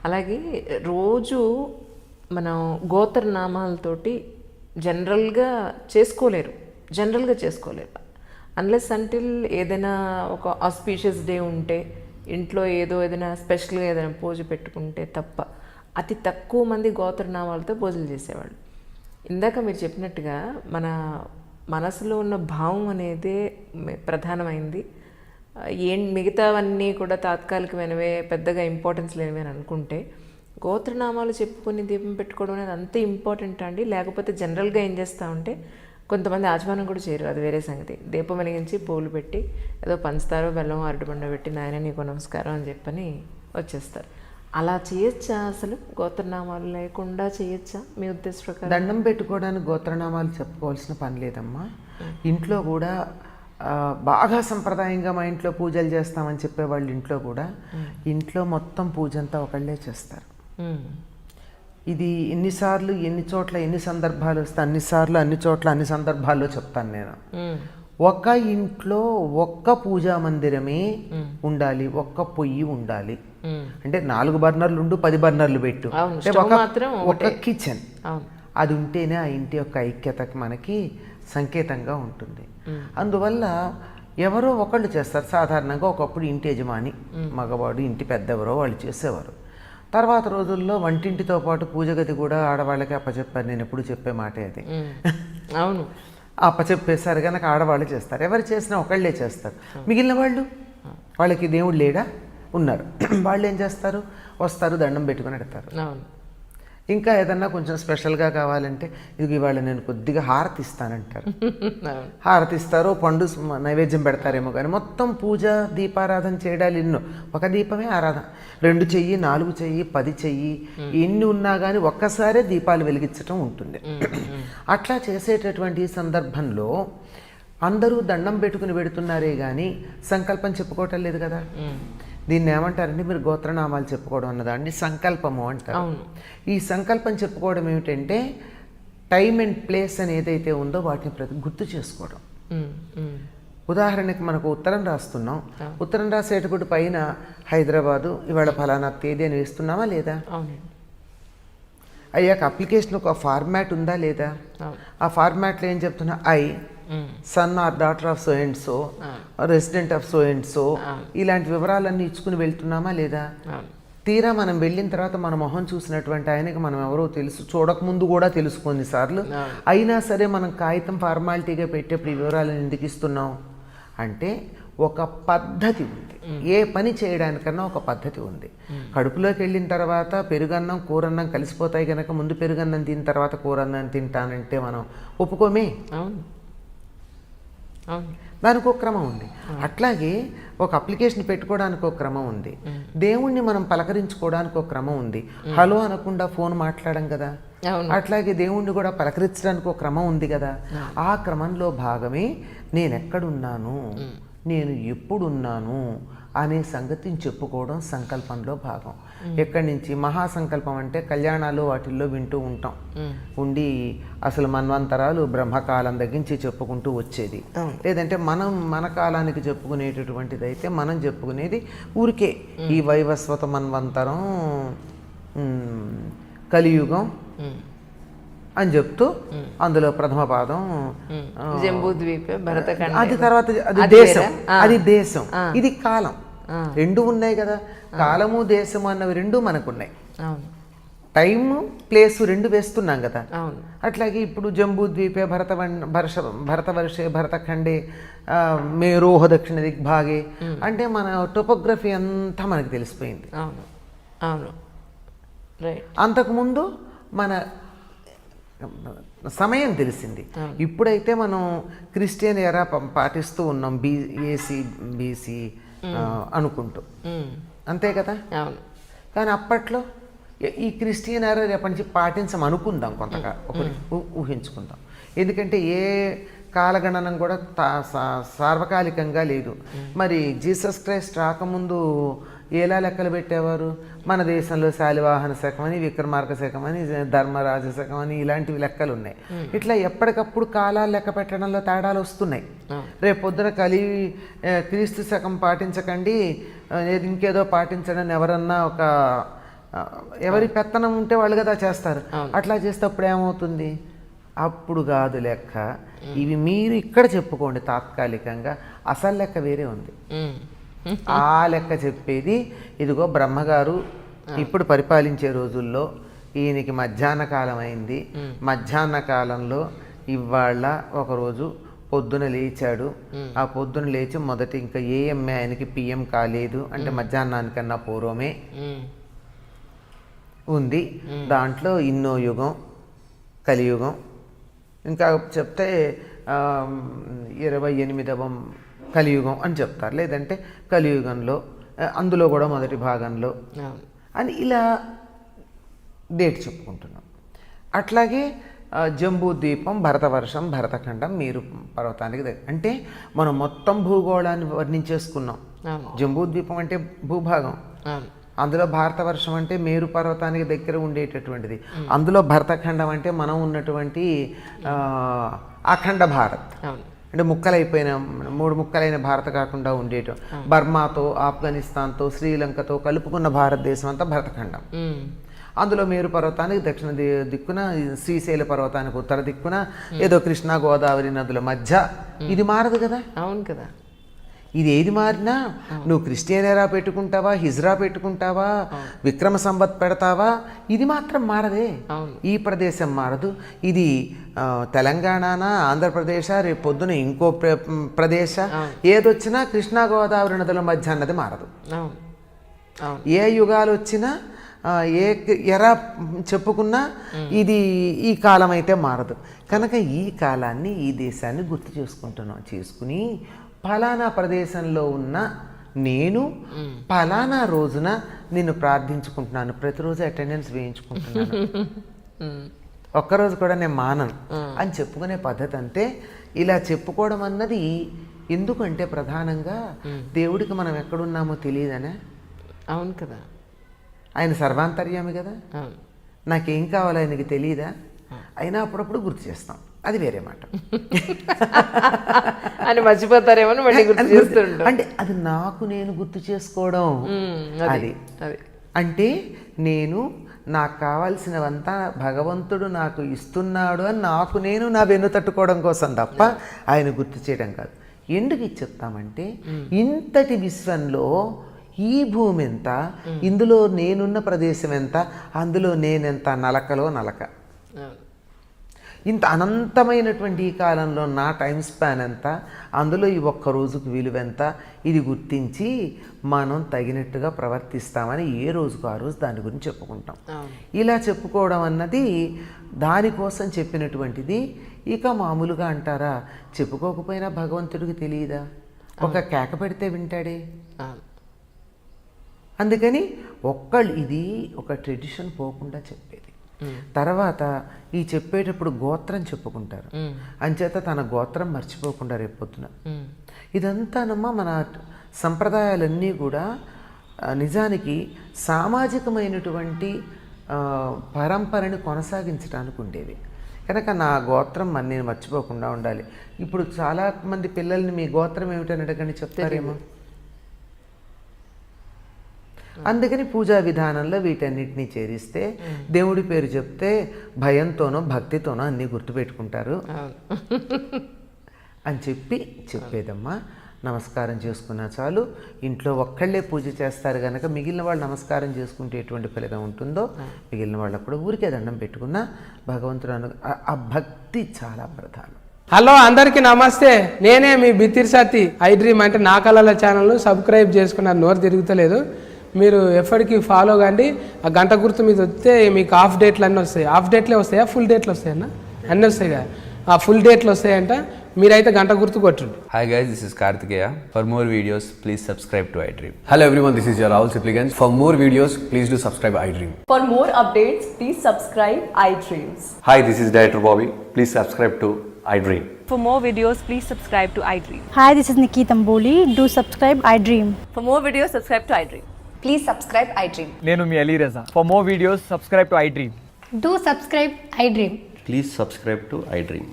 అలాగే రోజు మనం గోత్రనామాలతోటి జనరల్గా చేసుకోలేరు అన్లెస్ అంటిల్ ఏదైనా ఒక ఆస్పీషియస్ డే ఉంటే ఇంట్లో ఏదైనా స్పెషల్గా ఏదైనా పూజ పెట్టుకుంటే తప్ప అతి తక్కువ మంది గోత్రనామాలతో పూజలు చేసేవాళ్ళు. ఇందాక మీరు చెప్పినట్టుగా మన మనసులో ఉన్న భావం అనేదే ప్రధానమైంది. మిగతావన్నీ కూడా తాత్కాలికమైనవే, పెద్దగా ఇంపార్టెన్స్ లేనివి అని అనుకుంటే గోత్రనామాలు చెప్పుకొని దీపం పెట్టుకోవడం అనేది అంతే ఇంపార్టెంట్ అండి. లేకపోతే జనరల్గా ఏం చేస్తామంటే కొంతమంది ఆచమనం కూడా చేయరు, అది వేరే సంగతి. దీపం వెలిగించి పూలు పెట్టి ఏదో పంచుతారో బెల్లం అరటిబండ పెట్టి నాయన నీకు నమస్కారం అని చెప్పని వచ్చేస్తారు. అలా చేయొచ్చా? అసలు గోత్రనామాలు లేకుండా చేయొచ్చా మీ ఉద్దేశ ప్రకారం? దండం పెట్టుకోవడానికి గోత్రనామాలు చెప్పుకోవాల్సిన పని లేదమ్మా. ఇంట్లో కూడా బాగా సంప్రదాయంగా మా ఇంట్లో పూజలు చేస్తామని చెప్పేవాళ్ళు ఇంట్లో కూడా ఇంట్లో మొత్తం పూజ అంతా ఒకళ్ళే చేస్తారు. ఇది ఎన్నిసార్లు ఎన్ని చోట్ల ఎన్ని సందర్భాలు వస్తే అన్నిసార్లు అన్ని చోట్ల అన్ని సందర్భాల్లో చెప్తాను నేను. ఒక్క ఇంట్లో ఒక్క పూజా మందిరమే ఉండాలి, ఒక్క పొయ్యి ఉండాలి. అంటే 4 బర్నర్లు ఉండు 10 బర్నర్లు పెట్టు, ఒక కిచెన్ అది ఉంటేనే ఆ ఇంటి యొక్క ఐక్యతకి మనకి సంకేతంగా ఉంటుంది. అందువల్ల ఎవరో ఒకళ్ళు చేస్తారు. సాధారణంగా ఒకప్పుడు ఇంటి యజమాని మగవాడు, ఇంటి పెద్దెవరో వాళ్ళు చేసేవారు. తర్వాత రోజుల్లో వంటింటితో పాటు పూజ గది కూడా ఆడవాళ్ళకి అప్పచెప్పారు. నేను ఎప్పుడు చెప్పే మాటే అది. అవును, అప్పచెప్పేశారు కనుక ఆడవాళ్ళు చేస్తారు. ఎవరు చేసినా ఒకళ్ళే చేస్తారు. మిగిలిన వాళ్ళకి దేవుడు లేడా? ఉన్నారు. వాళ్ళు ఏం చేస్తారు? వస్తారు, దండం పెట్టుకుని పెడతారు. ఇంకా ఏదన్నా కొంచెం స్పెషల్గా కావాలంటే ఇది ఇవాళ నేను కొద్దిగా హారతి ఇస్తానంటారు. హారతి ఇస్తారో పండు నైవేద్యం పెడతారేమో, కానీ మొత్తం పూజ దీపారాధన చేయడాలు ఎన్నో. ఒక దీపమే ఆరాధన, 2 చెయ్యి 4 చెయ్యి 10 చెయ్యి ఎన్ని ఉన్నా కానీ ఒక్కసారే దీపాలు వెలిగించటం ఉంటుంది. అట్లా చేసేటటువంటి సందర్భంలో అందరూ దండం పెట్టుకుని పెడుతున్నారే కానీ సంకల్పం చెప్పుకోవటం లేదు కదా. దీన్ని ఏమంటారంటే, మీరు గోత్రనామాలు చెప్పుకోవడం అన్నదాన్ని సంకల్పము అంటారు. ఈ సంకల్పం చెప్పుకోవడం ఏమిటంటే టైం అండ్ ప్లేస్ అని ఏదైతే ఉందో వాటిని గుర్తు చేసుకోవడం. ఉదాహరణకి మనకు ఉత్తరం రాస్తున్నాం, ఉత్తరం రాసేటప్పుడు పైన హైదరాబాదు ఇవాళ ఫలానా తేదీ అని వేస్తున్నామా లేదా? అయ్యాక అప్లికేషన్ ఒక ఫార్మాట్ ఉందా లేదా? ఆ ఫార్మాట్లో ఏం చెప్తున్నా, son or daughter of so and so, resident of so and so, ఇలాంటి వివరాలన్నీ ఇచ్చుకుని వెళ్తున్నామా లేదా? తీరా మనం వెళ్ళిన తర్వాత మన మొహం చూసినటువంటి ఆయనకి మనం ఎవరో తెలుసు, చూడకముందు కూడా తెలుసు కొన్నిసార్లు. అయినా సరే మనం కాగితం ఫార్మాలిటీగా పెట్టేప్పుడు ఈ వివరాలను ఎందుకు ఇస్తున్నాం అంటే ఒక పద్ధతి ఉంది. ఏ పని చేయడానికన్నా ఒక పద్ధతి ఉంది. కడుపులోకి వెళ్ళిన తర్వాత పెరుగన్నం కూరన్నం కలిసిపోతాయి కనుక ముందు పెరుగన్నం తిన్న తర్వాత కూరన్నం తింటానంటే మనం ఒప్పుకోమే. దానికి ఒక క్రమం ఉంది. అట్లాగే ఒక అప్లికేషన్ పెట్టుకోవడానికి ఒక క్రమం ఉంది. దేవుణ్ణి మనం పలకరించుకోవడానికి ఒక క్రమం ఉంది. హలో అనకుండా ఫోన్ మాట్లాడం కదా. అట్లాగే దేవుణ్ణి కూడా పలకరించడానికి ఒక క్రమం ఉంది కదా. ఆ క్రమంలో భాగమే నేను ఎక్కడున్నాను, నేను ఎప్పుడున్నాను అనే సంగతిని చెప్పుకోవడం సంకల్పంలో భాగం. ఎక్కడి నుంచి మహాసంకల్పం అంటే కళ్యాణాలు వాటిల్లో వింటూ ఉంటాం. ఉండి అసలు మన్వంతరాలు బ్రహ్మకాలం దగ్గరించి చెప్పుకుంటూ వచ్చేది. లేదంటే మన కాలానికి చెప్పుకునేటటువంటిది అయితే మనం చెప్పుకునేది ఊరికే ఈ వైవస్వత మన్వంతరం, కలియుగం అని చెప్తూ అందులో ప్రథమ పాదం జంబూద్వీప, భరతఖండ, అది తర్వాత అది దేశం, ఇది కాలం. 2 ఉన్నాయి కదా. కాలము దేశము అన్నవి 2 మనకున్నాయి. టైము ప్లేసు 2 వేస్తున్నాం కదా. అట్లాగే ఇప్పుడు జంబూద్వీపే, భరతవర్షే, భరతఖండే, మేరోహ దక్షిణ దిగ్భాగే అంటే మన టోపోగ్రఫీ అంతా మనకు తెలిసిపోయింది. అంతకుముందు మన సమయం తెలిసింది. ఇప్పుడైతే మనం క్రిస్టియన్ ఎరా పాటిస్తూ ఉన్నాం, ఏసీ బీసీ అనుకుంటూ, అంతే కదా. కానీ అప్పట్లో ఈ క్రిస్టియన్ ఎరా రేపటి నుంచి పాటించమనుకుందాం, కొంతగా ఊహించుకుందాం. ఎందుకంటే ఏ కాలగణనం కూడా సార్వకాలికంగా లేదు. మరి జీసస్ క్రైస్ట్ రాకముందు ఎలా లెక్కలు పెట్టేవారు? మన దేశంలో శాలివాహన శకం అని, విక్రమార్క శకం అని, ధర్మరాజ శకం అని ఇలాంటివి లెక్కలు ఉన్నాయి. ఇట్లా ఎప్పటికప్పుడు కాలాలు లెక్క పెట్టడంలో తేడాలు వస్తున్నాయి. రేపు పొద్దున క్రీస్తు శకం పాటించకండి, ఇంకేదో పాటించడని ఎవరన్నా ఒక ఎవరి పెత్తనం ఉంటే వాళ్ళు కదా చేస్తారు. అట్లా చేస్తే అప్పుడు ఏమవుతుంది? అప్పుడు కాదు లెక్క, ఇవి మీరు ఇక్కడ చెప్పుకోండి తాత్కాలికంగా, అసలు లెక్క వేరే ఉంది. ఆ లెక్క చెప్పేది ఇదిగో బ్రహ్మగారు ఇప్పుడు పరిపాలించే రోజుల్లో ఈయనకి మధ్యాహ్న కాలం అయింది, మధ్యాహ్న కాలంలో ఇవాళ ఒకరోజు పొద్దున లేచాడు, ఆ పొద్దున లేచి మొదటి ఇంకా ఏఎంఏ ఆయనకి పిఎం కాలేదు అంటే మధ్యాహ్నానికన్నా పూర్వమే ఉంది. దాంట్లో ఇన్నో యుగం, కలియుగం, ఇంకా చెప్తే 28వ కలియుగం అని చెప్తారు, లేదంటే కలియుగంలో అందులో కూడా మొదటి భాగంలో అని ఇలా డేట్ చెప్పుకుంటున్నాం. అట్లాగే జంబూద్వీపం, భరతవర్షం, భరతఖండం, మేరు పర్వతానికి దగ్గర అంటే మనం మొత్తం భూగోళాన్ని వర్ణించేసుకున్నాం. జంబూద్వీపం అంటే భూభాగం, అందులో భారతవర్షం అంటే మేరు పర్వతానికి దగ్గర ఉండేటటువంటిది, అందులో భరతఖండం అంటే మనం ఉన్నటువంటి అఖండ భారత్ అంటే ముక్కలైపోయిన 3 ముక్కలైన భారత కాకుండా ఉండేటం, బర్మాతో, ఆఫ్ఘనిస్తాన్తో, శ్రీలంకతో కలుపుకున్న భారతదేశం అంతా భరతఖండం. అందులో మేరు పర్వతానికి దక్షిణ దిక్కున, శ్రీశైల పర్వతానికి ఉత్తర దిక్కున, ఏదో కృష్ణా గోదావరి నదుల మధ్య. ఇది మారదు కదా. అవును కదా. ఇది ఏది మారినా నువ్వు క్రిస్టియన్ ఎరా పెట్టుకుంటావా, హిజ్రా పెట్టుకుంటావా, విక్రమ సంవత్ పెడతావా, ఇది మాత్రం మారదే. ఈ ప్రదేశం మారదు. ఇది తెలంగాణనా, ఆంధ్రప్రదేశ్, రేపు పొద్దున ఇంకో ప్రదేశ, ఏదొచ్చినా కృష్ణా గోదావరి నదుల మధ్య అన్నది మారదు. ఏ యుగాలు వచ్చినా ఏ ఎరా చెప్పుకున్నా ఇది ఈ కాలం అయితే మారదు. కనుక ఈ కాలాన్ని, ఈ దేశాన్ని గుర్తు చేసుకుని ఫలానా ప్రదేశంలో ఉన్న నేను ఫలానా రోజున నిన్ను ప్రార్థించుకుంటున్నాను, ప్రతిరోజు అటెండెన్స్ వేయించుకుంటున్నాను, ఒక్కరోజు కూడా నేను మానను అని చెప్పుకునే పద్ధతి. అంతే. ఇలా చెప్పుకోవడం అన్నది ఎందుకంటే ప్రధానంగా దేవుడికి మనం ఎక్కడున్నామో తెలియదనే. అవును కదా. ఆయన సర్వాంతర్యామి కదా. నాకేం కావాలో ఆయనకి తెలియదా? అయినా అప్పుడప్పుడు గుర్తు చేస్తాం, అది వేరే మాట. అని మర్చిపోతారేమో మళ్ళీ గుర్తు చేస్తుంటాం. అంటే అది నాకు నేను గుర్తు చేసుకోవడం. అది అంటే నేను నాకు కావాల్సినవంతా భగవంతుడు నాకు ఇస్తున్నాడు అని నాకు నేను నా వెన్ను తట్టుకోవడం కోసం తప్ప ఆయన గుర్తు చేయడం కాదు. ఎందుకు ఇచ్చేస్తామంటే ఇంతటి విశ్వంలో ఈ భూమి ఎంత, ఇందులో నేనున్న ప్రదేశం ఎంత, అందులో నేనెంత, నలకలో నలక. ఇంత అనంతమైనటువంటి ఈ కాలంలో నా టైం స్పాన్ ఎంత, అందులో ఈ ఒక్క రోజుకు విలువెంత, ఇది గుర్తించి మనం తగినట్టుగా ప్రవర్తిస్తామని ఏ రోజుకు ఆ రోజు దాని గురించి చెప్పుకుంటాం. ఇలా చెప్పుకోవడం అన్నది దానికోసం చెప్పినటువంటిది. ఇక మామూలుగా అంటారా, చెప్పుకోకపోయినా భగవంతుడికి తెలియదా? ఒక కేక పెడితే వింటాడే. అందుకని ఇది ఒక ట్రెడిషన్ పోకుండా చెప్పేది. తర్వాత ఈ చెప్పేటప్పుడు గోత్రం చెప్పుకుంటారు, అంచేత తన గోత్రం మర్చిపోకుండా రేపొద్దున. ఇదంతానమ్మా మన సంప్రదాయాలన్నీ కూడా నిజానికి సామాజికమైనటువంటి పరంపరని కొనసాగించడానికి ఉండేవి. కనుక నా గోత్రం నేను మర్చిపోకుండా ఉండాలి. ఇప్పుడు చాలామంది పిల్లల్ని మీ గోత్రం ఏమిటని అడగని చెప్తారేమో. అందుకని పూజా విధానంలో వీటన్నిటినీ చేరిస్తే దేవుడి పేరు చెప్తే భయంతోనో భక్తితోనో అన్నీ గుర్తుపెట్టుకుంటారు అని చెప్పేదమ్మా. నమస్కారం చేసుకున్నా చాలు. ఇంట్లో ఒక్కళ్ళే పూజ చేస్తారు కనుక మిగిలిన వాళ్ళు నమస్కారం చేసుకుంటే ఎటువంటి ఫలితం ఉంటుందో మిగిలిన వాళ్ళకు కూడా ఊరికే దండం పెట్టుకున్నా భగవంతుడు ఆ భక్తి చాలా ప్రధానం. హలో అందరికీ నమస్తే, నేనే మీ బిత్తిరి సత్తి. ఐ డ్రీమ్ అంటే నా కళల ఛానల్ సబ్స్క్రైబ్ చేసుకున్నారు, నోరు తిరుగుతలేదు. మీరు ఎప్పటికీ ఫాలో కండి. ఆ గంట గుర్తు మీద వస్తే మీకు హాఫ్ డేట్లు అన్నీ వస్తాయి. హాఫ్ డేట్లే వస్తాయా, ఫుల్ డేట్లు వస్తాయన్నా? అన్నీ వస్తాయి కదా, ఆ ఫుల్ డేట్లు వస్తాయంట. మీరైతే గంట గుర్తు కొట్టండి. Hi guys, this is Kartikeya. For more videos, please subscribe to iDream. Hello everyone, this is your Rahul Sipligans. For more videos, please do subscribe iDream. For more updates, please subscribe iDreams. Hi, this is Director Bobby. Please subscribe to iDream. For more videos, please subscribe to iDream. Hi, this is Nikki Tamboli. Do subscribe iDream. For more videos, subscribe to iDream. Please subscribe iDream. నేను మీ అలీ రజా. For more videos, subscribe to iDream. Do subscribe iDream. Please subscribe to iDream.